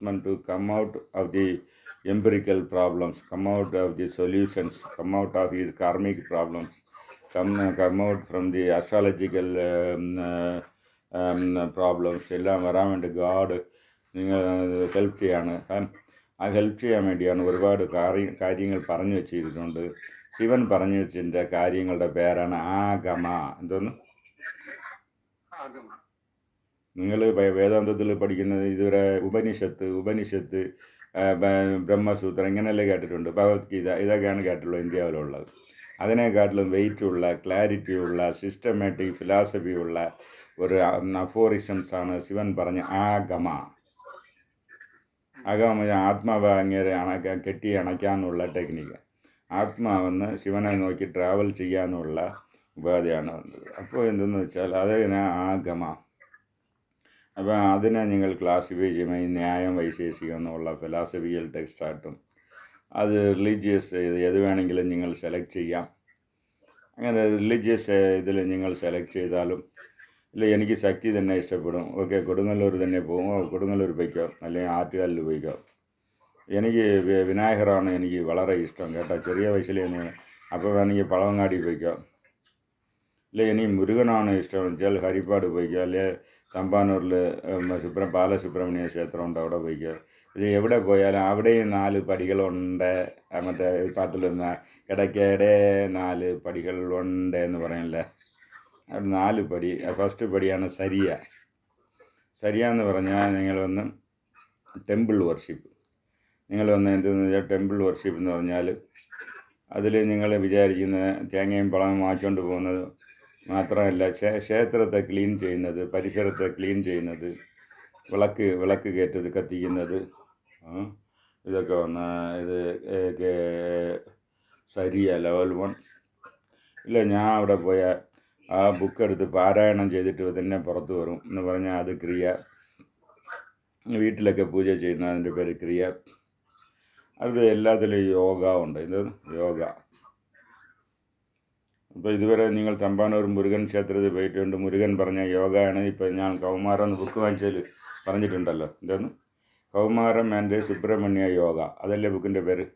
to come out of the empirical problems, come out of the solutions, come out of his karmic problems, come out from the astrological problems എല്ലാം വരാൻ വേണ്ടി God നിങ്ങൾ help ചെയ്യാണ്. ആ help ചെയ്യാൻ വേണ്ടിയാണ് ഒരുപാട് കാര്യങ്ങൾ പറഞ്ഞു വെച്ചിട്ടുണ്ട്. ശിവൻ പറഞ്ഞു വെച്ചതിൻ്റെ കാര്യങ്ങളുടെ പേരാണ് ആഗമ. എന്തോന്ന് നിങ്ങൾ വേദാന്തത്തിൽ പഠിക്കുന്നത് ഇതുവരെ ഉപനിഷത്ത് ബ്രഹ്മസൂത്രം ഇങ്ങനെയല്ലേ കേട്ടിട്ടുണ്ട്. ഭഗവത്ഗീത ഇതൊക്കെയാണ് കേട്ടുള്ളത് ഇന്ത്യയിലുള്ളത്. അതിനെക്കാട്ടിലും വെയിറ്റുള്ള, ക്ലാരിറ്റിയുള്ള, സിസ്റ്റമാറ്റിക് ഫിലോസഫിയുള്ള ഒരു അഫോറിസംസാണ് ശിവൻ പറഞ്ഞ ആഗമ. ആത്മാവ് അങ്ങേരെ കെട്ടി അണയ്ക്കാനുള്ള ടെക്നിക്ക്. ആത്മാവെന്ന് ശിവനെ നോക്കി ട്രാവൽ ചെയ്യാനുള്ള ഉപാധിയാണ് വന്നത്. അപ്പോൾ എന്തെന്ന് വെച്ചാൽ അതിന് ആഗമ. അപ്പോൾ അതിനെ നിങ്ങൾ ക്ലാസിഫൈ ചെയ്യുമ്പോൾ ഈ ന്യായം, വൈശേഷികം എന്നുള്ള ഫിലോസഫിക്കൽ ടെക്സ്റ്റായിട്ടും അത് റിലീജിയസ് ഏത് വേണമെങ്കിലും നിങ്ങൾ സെലക്ട് ചെയ്യാം. അങ്ങനെ റിലീജിയസ് ഇതിൽ നിങ്ങൾ സെലക്ട് ചെയ്താലും ഇല്ല എനിക്ക് ശക്തി തന്നെ ഇഷ്ടപ്പെടും, ഓക്കെ കൊടുങ്ങല്ലൂർ തന്നെ പോകുമോ, കൊടുങ്ങല്ലൂർ പോയിക്കോ, അല്ലെങ്കിൽ ആറ്റുകാലിൽ പോയിക്കോ. എനിക്ക് വിനായകറാണ് എനിക്ക് വളരെ ഇഷ്ടം കേട്ടോ, ചെറിയ വയസ്സിൽ തന്നെ. അപ്പോൾ വേണമെങ്കിൽ പഴവങ്ങാടി പോയിക്കോ. അല്ലെ എനിക്ക് മുരുകനാണ് ഇഷ്ടം വെച്ചാൽ ഹരിപ്പാട് പോയിക്കോ, അല്ലെ തമ്പാനൂരിൽ ബാലസുബ്രഹ്മണ്യ ക്ഷേത്രം ഉണ്ട്, അവിടെ പോയിക്കോ. ഇത് എവിടെ പോയാലും അവിടെയും 4 പടികളുണ്ട്. മറ്റേ പാട്ടിലൊന്ന് ഇടയ്ക്കിടെ 4 പടികളുണ്ട് എന്ന് പറയണില്ലേ. 4 പടി. ഫസ്റ്റ് പടിയാണ് സരിയ എന്ന് പറഞ്ഞാൽ നിങ്ങൾ വന്ന് ടെമ്പിൾ വർഷിപ്പ്. നിങ്ങൾ വന്ന് എന്തെന്ന് വെച്ചാൽ ടെമ്പിൾ വർഷിപ്പ് എന്ന് പറഞ്ഞാൽ അതിൽ നിങ്ങൾ വിചാരിക്കുന്ന തേങ്ങയും പഴവും വാങ്ങിച്ചുകൊണ്ട് പോകുന്നത് മാത്രമല്ല, ക്ഷേത്രത്തെ ക്ലീൻ ചെയ്യുന്നത്, പരിസരത്തെ ക്ലീൻ ചെയ്യുന്നത്, വിളക്ക് കയറ്റത്, കത്തിക്കുന്നത്, ഇതൊക്കെ വന്ന് ഇത് സരിയ ലെവൽ 1. ഇല്ല ഞാൻ അവിടെ പോയ ആ ബുക്ക് എടുത്ത് പാരായണം ചെയ്തിട്ട് തന്നെ പുറത്ത് വരും എന്ന് പറഞ്ഞാൽ അത് ക്രിയ. വീട്ടിലൊക്കെ പൂജ ചെയ്യുന്ന അതിൻ്റെ പേര് ക്രിയ. അത് എല്ലാത്തിലും യോഗ ഉണ്ട്. ഇത് യോഗ. അപ്പോൾ ഇതുവരെ നിങ്ങൾ തമ്പാനൂർ മുരുകൻ ക്ഷേത്രത്തിൽ പോയിട്ടുണ്ട്. മുരുകൻ പറഞ്ഞ യോഗയാണ്. ഇപ്പോൾ ഞാൻ കൗമാരം എന്ന് ബുക്ക് വാങ്ങിച്ചതിൽ പറഞ്ഞിട്ടുണ്ടല്ലോ. എന്താന്ന് കൗമാരം ആൻഡ് സുബ്രഹ്മണ്യ യോഗ, അതല്ലേ ബുക്കിൻ്റെ പേര്.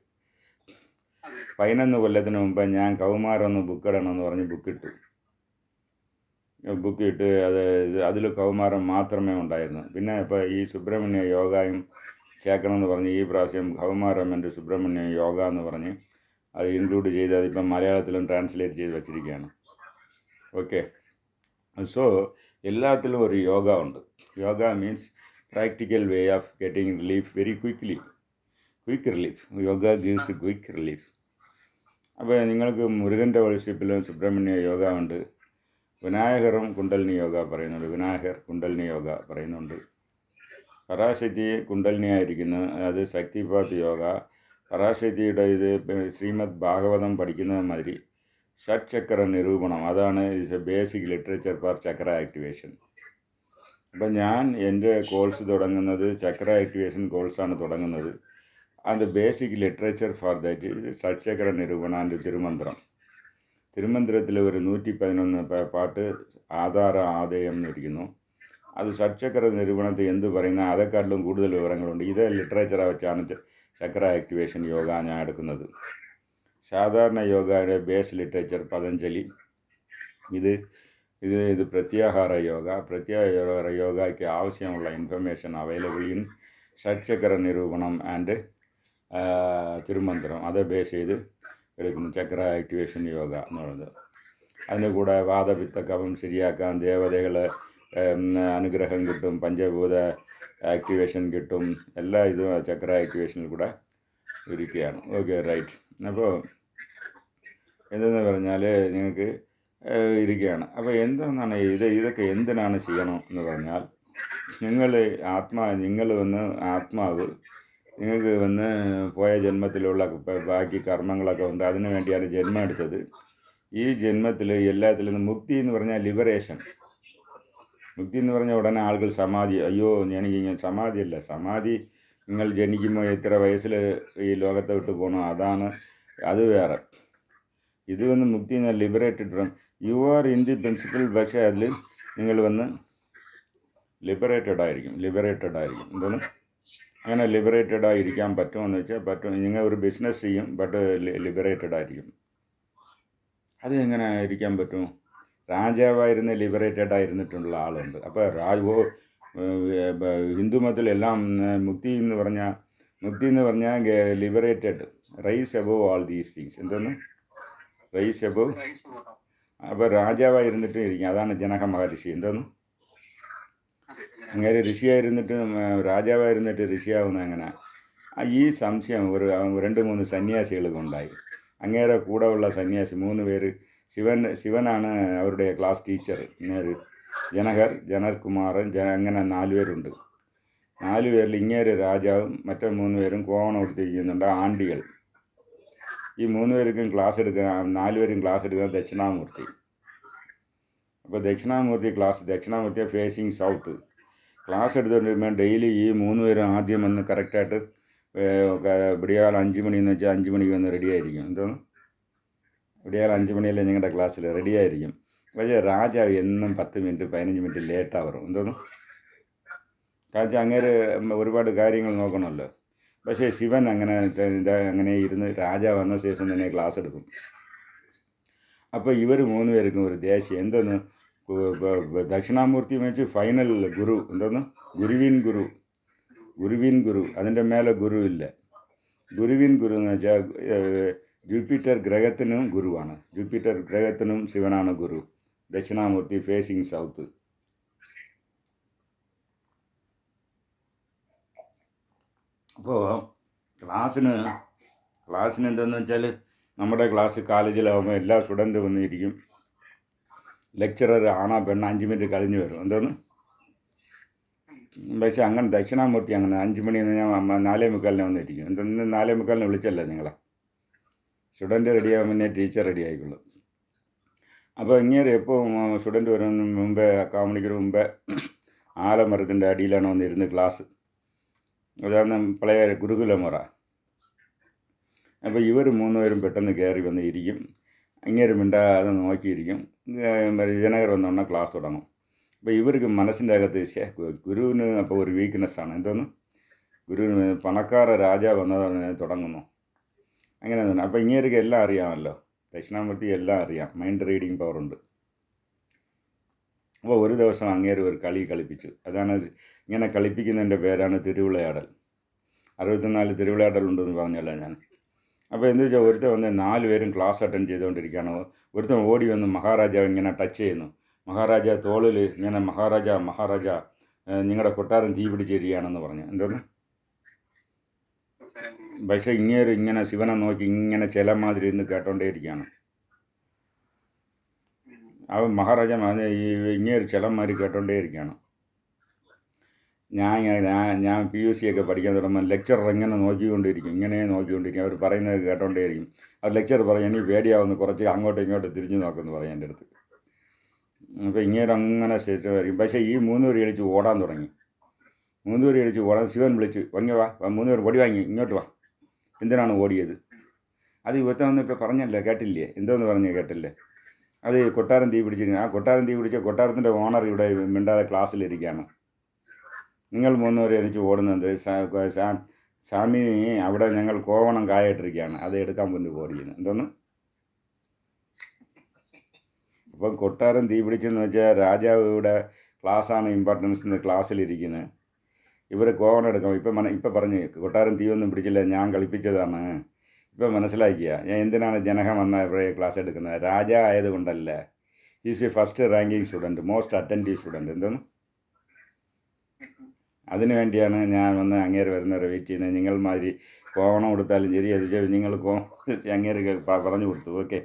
11 കൊല്ലത്തിന് മുമ്പ് ഞാൻ കൗമാരം ഒന്ന് ബുക്കിടണമെന്ന് പറഞ്ഞ് ബുക്കിട്ട് അതിൽ കൗമാരം മാത്രമേ ഉണ്ടായിരുന്നു. പിന്നെ ഇപ്പോൾ ഈ സുബ്രഹ്മണ്യ യോഗയും ചേർക്കണമെന്ന് പറഞ്ഞ് ഈ പ്രാവശ്യം കൗമാരം ആൻഡ് സുബ്രഹ്മണ്യ യോഗ എന്ന് പറഞ്ഞ് അത് ഇൻക്ലൂഡ് ചെയ്ത് അതിപ്പം മലയാളത്തിലും ട്രാൻസ്ലേറ്റ് ചെയ്ത് വച്ചിരിക്കുകയാണ്. ഓക്കെ, സോ എല്ലാത്തിലും ഒരു യോഗ ഉണ്ട്. Yoga means practical way of getting relief very quick relief. Yoga gives quick relief. അപ്പോൾ നിങ്ങൾക്ക് മുരുകൻ്റെ വർഷിപ്പിലും സുബ്രഹ്മണ്യ യോഗ ഉണ്ട്. വിനായകറും കുണ്ടലിനി യോഗ പറയുന്നുണ്ട്. വിനായകർ കുണ്ടലിനി യോഗ പറയുന്നുണ്ട്. പരാശക്തി കുണ്ടലിനി ആയിരിക്കുന്നു, അത് ശക്തിപാത് യോഗ. പരാശക്തിയുടെ ഇത് ശ്രീമദ് ഭാഗവതം പഠിക്കുന്നത് മാതിരി ഷഡ്ചക്ര നിരൂപണം, അതാണ് is a basic literature for chakra activation. അപ്പം ഞാൻ എൻ്റെ കോഴ്സ് തുടങ്ങുന്നത് ചക്ര ആക്ടിവേഷൻ കോഴ്സാണ് തുടങ്ങുന്നത്. And basic literature for that Shatchakra Nirupanam and തിരുമന്ത്രത്തിൽ ഒരു 111 പാട്ട് ആധാര ആദയം എന്നിരിക്കുന്നു. അത് ഷഡ്ചക്ര നിരൂപണത്തിൽ എന്ത് പറയുന്ന അതെക്കാട്ടിലും കൂടുതൽ വിവരങ്ങളുണ്ട്. ഇത് ലിറ്ററേച്ചറെ വെച്ചാണ് ചക്ര ആക്ടിവേഷൻ യോഗ ഞാൻ എടുക്കുന്നത്. സാധാരണ യോഗയുടെ ബേസ് ലിറ്ററേച്ചർ പതഞ്ജലി. ഇത് പ്രത്യാഹാര യോഗ. പ്രത്യാഹാര യോഗയ്ക്ക് ആവശ്യമുള്ള information available in ഷഡ്ചക്ര Nirupanam and തിരുമന്ത്രം. അത് ബേസ് ചെയ്ത് എടുക്കുന്നു ചക്ര ആക്ടിവേഷൻ യോഗ എന്ന് പറയുന്നത്. അതിൻ്റെ കൂടെ വാദപിത്ത കഫം ശരിയാക്കാൻ ദേവതകളെ അനുഗ്രഹം കിട്ടും, പഞ്ചഭൂത ആക്ടിവേഷൻ കിട്ടും. എല്ലാ ഇതും ചക്ര ആക്ടിവേഷനിൽ കൂടെ ഇരിക്കുകയാണ്. Okay, right. അപ്പോൾ എന്തെന്ന് പറഞ്ഞാൽ നിങ്ങൾക്ക് ഇരിക്കുകയാണ്. അപ്പോൾ എന്തെന്നാണ് ഇതൊക്കെ എന്തിനാണ് ചെയ്യണം എന്ന് പറഞ്ഞാൽ, നിങ്ങൾ വന്ന് ആത്മാവ് നിങ്ങൾക്ക് വന്ന് പോയ ജന്മത്തിലുള്ള ബാക്കി കർമ്മങ്ങളൊക്കെ ഉണ്ട്, അതിനു വേണ്ടിയാണ് ജന്മം എടുത്തത്. ഈ ജന്മത്തിൽ എല്ലാത്തിലും മുക്തി എന്ന് പറഞ്ഞാൽ ലിബറേഷൻ. മുക്തി എന്ന് പറഞ്ഞാൽ ഉടനെ ആളുകൾ സമാധി, അയ്യോ എനിക്കിങ്ങനെ സമാധിയല്ല. സമാധി നിങ്ങൾ ജനിക്കുമ്പോൾ എത്ര വയസ്സിൽ ഈ ലോകത്തെ വിട്ട് പോകണം, അത് വേറെ. ഇത് വന്ന് മുക്തി എന്നാൽ liberated from you are in the principle. പക്ഷേ അതിൽ നിങ്ങൾ വന്ന് ലിബറേറ്റഡ് ആയിരിക്കും. എന്താണ് അങ്ങനെ ലിബറേറ്റഡായി ഇരിക്കാൻ പറ്റുമെന്ന് വെച്ചാൽ പറ്റും. നിങ്ങൾ ഒരു ബിസിനസ് ചെയ്യും, ബട്ട് ലിബറേറ്റഡ് ആയിരിക്കും. അത് എങ്ങനെ ഇരിക്കാൻ പറ്റും? രാജാവായിരുന്ന ലിബറേറ്റഡ് ആയിരുന്നിട്ടുള്ള ആളുണ്ട്. അപ്പോൾ ഹിന്ദു മതത്തിലെല്ലാം മുക്തി എന്ന് പറഞ്ഞാൽ liberated, rise above all these things. എന്തെന്ന് റൈസ് അബവ്? അപ്പോൾ രാജാവായിരുന്നിട്ടും ഇരിക്കും. അതാണ് ജനക മഹർഷി. എന്തെന്ന് അങ്ങനെ ഋഷിയായിരുന്നിട്ട് രാജാവായിരുന്നിട്ട് ഋഷിയാവുന്ന എങ്ങനെ? ഈ സംശയം ഒരു 2-3 സന്യാസികൾക്കുണ്ടായി. അങ്ങേരെ കൂടെ ഉള്ള സന്യാസി 3 പേര്, ശിവനാണ് അവരുടെ ക്ലാസ് ടീച്ചർ. ഇങ്ങേര് ജനകുമാരൻ, അങ്ങനെ 4 പേരുണ്ട്. 4 പേരിൽ ഇങ്ങേര് രാജാവും മറ്റേ 3 പേരും കോവണം എടുത്തിരിക്കുന്നുണ്ട്, ആണ്ടികൾ. ഈ 3 പേർക്കും ക്ലാസ് എടുക്കുക, 4 പേരും ക്ലാസ് എടുക്കുക ദക്ഷിണാമൂർത്തി. അപ്പോൾ ദക്ഷിണാമൂർത്തി ഫേസിങ് സൗത്ത് ക്ലാസ് എടുത്തുകൊണ്ടിരിക്കുമ്പോൾ ഡെയിലി ഈ 3 പേരും ആദ്യം വന്ന് കറക്റ്റായിട്ട് വിടിയാൽ 5 മണി എന്ന് വെച്ചാൽ 5 മണിക്ക് വന്ന് റെഡിയായിരിക്കും. എന്തോന്ന് വിടിയാൽ 5 മണിയല്ലേ നിങ്ങളുടെ ക്ലാസ്സിൽ റെഡിയായിരിക്കും. പക്ഷേ രാജാവ് എന്നും 10 മിനിറ്റ് 15 മിനിറ്റ് ലേറ്റാവും. എന്തോന്നു കാരണം അങ്ങേര് ഒരുപാട് കാര്യങ്ങൾ നോക്കണമല്ലോ. പക്ഷേ ശിവൻ അങ്ങനെ ഇരുന്ന് രാജാവ് വന്ന ശേഷം തന്നെ ക്ലാസ് എടുക്കും. അപ്പോൾ ഇവർ 3 പേർക്കും ഒരു ദേശീയം എന്തോന്ന് ദക്ഷിണാമൂർത്തി വെച്ച് ഫൈനൽ ഗുരു. എന്തോന്ന് ഗുരുവിൻ ഗുരു. അതിൻ്റെ മേലെ ഗുരു ഇല്ല. ഗുരുവിൻ ഗുരു എന്ന് വെച്ചാൽ ജൂപ്പിറ്റർ ഗ്രഹത്തിനും ഗുരുവാണ്. ജൂപ്പിറ്റർ ഗ്രഹത്തിനും ശിവനാണ് ഗുരു. Dakshinamurthy facing south. അപ്പോൾ ക്ലാസ്സിന് എന്തെന്ന് വെച്ചാൽ നമ്മുടെ ക്ലാസ് കോളേജിലാവുമ്പോൾ എല്ലാ സ്റ്റുഡൻറ്റ് വന്നിരിക്കും. ലെക്ചറർ ആണാ പെണ്ണ 5 മിനിറ്റ് കഴിഞ്ഞ് വരും. എന്തോന്ന് പക്ഷേ അങ്ങനെ ദക്ഷിണാമൂർത്തി അങ്ങനെ 5 മണി ഞാൻ 4:45 വന്നിരിക്കും. എന്തെന്ന് 4:45 വിളിച്ചല്ലേ നിങ്ങളെ? സ്റ്റുഡൻറ്റ് റെഡിയാകും, പിന്നെ ടീച്ചർ റെഡി ആയിക്കൊള്ളും. അപ്പോൾ ഇങ്ങനെ എപ്പോൾ സ്റ്റുഡൻറ്റ് വരുന്നതിന് മുമ്പേ 1/4 മണിക്കൂർ മുമ്പേ ആലമരത്തിൻ്റെ അടിയിലാണ് വന്നിരുന്ന് ക്ലാസ്. അതാണ് പഴയ ഗുരുകുലമുറ. അപ്പോൾ ഇവർ 3 പേരും പെട്ടെന്ന് കയറി വന്ന് ഇരിക്കും. ഇങ്ങനെ മിണ്ടാതെ നോക്കിയിരിക്കും. ജനകർ വന്നോണം ക്ലാസ് തുടങ്ങും. അപ്പോൾ ഇവർക്ക് മനസ്സിൻ്റെ അകത്ത് ഗുരുവിന് അപ്പോൾ ഒരു വീക്ക്നെസ്സാണ്. എന്തോന്ന് ഗുരുവിന് പണക്കാര രാജാവ് വന്നതാണ് തുടങ്ങുന്നു. അങ്ങനെ തന്നെ. അപ്പോൾ ഇങ്ങേർക്ക് എല്ലാം അറിയാമല്ലോ, ദക്ഷിണാമൂർത്തി എല്ലാം അറിയാം, മൈൻഡ് റീഡിങ് പവറുണ്ട്. അപ്പോൾ ഒരു ദിവസം അങ്ങേര് ഒരു കളി കളിപ്പിച്ചു. അതാണ് ഇങ്ങനെ കളിപ്പിക്കുന്നതിൻ്റെ പേരാണ് തിരുവിളയാടൽ. 64 തിരുവിളയാടലുണ്ടെന്ന് പറഞ്ഞല്ലോ ഞാൻ. അപ്പോൾ എന്താ വെച്ചാൽ ഒരുത്തൻ വന്ന് 4 പേരും ക്ലാസ് അറ്റൻഡ് ചെയ്തുകൊണ്ടിരിക്കുകയാണ്. ഒരുത്തൻ ഓടി വന്ന് മഹാരാജാവ് ഇങ്ങനെ ടച്ച് ചെയ്യുന്നു. മഹാരാജാ തോളിൽ ഇങ്ങനെ മഹാരാജ നിങ്ങളുടെ കൊട്ടാരം തീ പിടിച്ചിരിക്കുകയാണെന്ന് പറഞ്ഞു. എന്തോന്ന് പക്ഷേ ഇങ്ങനെ ശിവനെ നോക്കി ഇങ്ങനെ ചില മാതിരി ഇന്ന് കേട്ടോണ്ടേയിരിക്കുകയാണ്. അവൻ മഹാരാജ ഇങ്ങേര് ചിലന്മാര് കേട്ടോണ്ടേയിരിക്കുകയാണ്. ഞാൻ PUC ഒക്കെ പഠിക്കാൻ തുടങ്ങുമ്പോൾ ലെക്ചറർ ഇങ്ങനെ നോക്കിക്കൊണ്ടിരിക്കും. അവർ പറയുന്നത് കേട്ടോണ്ടേയിരിക്കും. ആ ലെക്ചർ പറയും എനിക്ക് പേടിയാവുന്നു, കുറച്ച് അങ്ങോട്ടും ഇങ്ങോട്ടും തിരിഞ്ഞു നോക്കുമെന്ന് പറയും എൻ്റെ അടുത്ത്. അപ്പോൾ ഇങ്ങേര് അങ്ങനെ ശേഷമായിരിക്കും. പക്ഷേ ഈ 3 പേര് എണിച്ച് ഓടാൻ തുടങ്ങി. 3 പേര് എണിച്ച് ഓടാൻ ശിവൻ വിളിച്ചു, വങ്ങി വാ, 3 പേർ പൊടി വാങ്ങി ഇങ്ങോട്ട് വാ. എന്തിനാണ് ഓടിയത്? അത് ഇവത്തവന്ന് ഇപ്പോൾ പറഞ്ഞല്ലേ, കേട്ടില്ലേ? എന്തോന്ന് പറഞ്ഞ് കേട്ടില്ലേ? അത് കൊട്ടാരം തീ പിടിച്ചിരുന്നു. ആ കൊട്ടാരം തീ പിടിച്ച കൊട്ടാരത്തിൻ്റെ ഓണർ ഇവിടെ മിണ്ടാതെ ക്ലാസ്സിലിരിക്കുകയാണ്. നിങ്ങൾ 3 പേര് എനിക്ക് ഓടുന്നത് സ്വാമി അവിടെ ഞങ്ങൾ കോവണം കായിട്ടിരിക്കുകയാണ്, അത് എടുക്കാൻ വേണ്ടി ഓടിക്കുന്നു. എന്തോന്ന് അപ്പം കൊട്ടാരം തീ പിടിച്ചെന്ന് വെച്ചാൽ രാജാവ് ഇവിടെ ക്ലാസ്സാണ് ഇമ്പോർട്ടൻസ്, ക്ലാസ്സിലിരിക്കുന്നത്. ഇവർ കോവണം എടുക്കാം. ഇപ്പം പറഞ്ഞ് കൊട്ടാരം തീ ഒന്നും പിടിച്ചില്ല, ഞാൻ കളിപ്പിച്ചതാണ്. ഇപ്പം മനസ്സിലാക്കിയ ഞാൻ എന്തിനാണ് ജനകം വന്ന ഇവിടെ ക്ലാസ് എടുക്കുന്നത്? രാജ ആയതുകൊണ്ടല്ല. Is a first ranking student, most attentive student. എന്തോന്ന് അതിനു വേണ്ടിയാണ് ഞാൻ വന്ന് അങ്ങേര് വരുന്നവരെ വെയിറ്റ് ചെയ്യുന്നത്. നിങ്ങൾ മാതിരി കോവണം കൊടുത്താലും ശരി, അത് നിങ്ങൾ അങ്ങേര് പറഞ്ഞു കൊടുത്തു. ഓക്കെ.